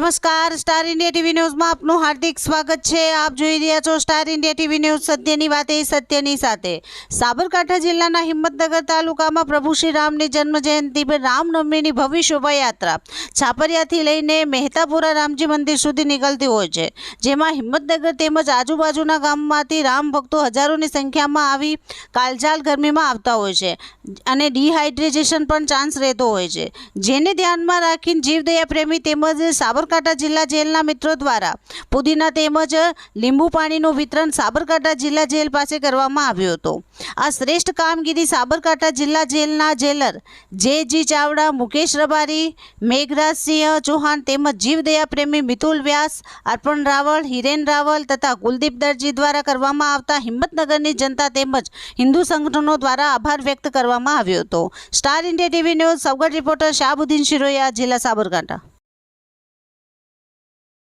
નમસ્કાર, star India TV ન્યૂઝમાં આપનું હાર્દિક સ્વાગત છે। આપ જોઈ રહ્યા છો સ્ટાર ઇન્ડિયા ટીવી ન્યૂઝ। સત્યની વાતે સત્યની સાથે। સાબરકાંઠા જિલ્લાના હિંમતનગર તાલુકામાં પ્રભુ શ્રી રામની જન્મ જયંતિ પર રામનવમીની ભવ્ય શોભાયાત્રા છાપરિયાથી લઈને મહેતાપુરા રામજી મંદિર સુધી નીકળતી હોય છે, જેમાં હિંમતનગર તેમજ આજુબાજુના ગામમાંથી રામ ભક્તો હજારોની સંખ્યામાં આવી કાળઝાળ ગરમીમાં આવતા હોય છે અને ડિહાઇડ્રેશન પણ ચાન્સ રહેતો હોય છે, જેને ધ્યાનમાં રાખીને જીવદયા પ્રેમી તેમજ સાબરકાંઠા જિલ્લા જેલના મિત્રો દ્વારા પુદીના તેમજ લીંબુ પાણીનું વિતરણ સાબરકાંઠા જિલ્લા જેલ પાસે કરવામાં આવ્યું હતું। આ શ્રેષ્ઠ કામગીરી સાબરકાંઠા જિલ્લા જેલના જેલર જે.જી. ચાવડા, મુકેશ રબારી, મેઘરાજસિંહ ચૌહાણ તેમજ જીવદયા પ્રેમી મિતુલ વ્યાસ, અર્પણ રાવળ, હિરેન રાવલ તથા કુલદીપ દરજી દ્વારા કરવામાં આવતા હિંમતનગરની જનતા તેમજ હિન્દુ સંગઠનો દ્વારા આભાર વ્યક્ત કરવામાં આવ્યો હતો। Star India TV news Saugata reporter Shahbuddin Shiroya, જિલ્લા સાબરકાંઠા।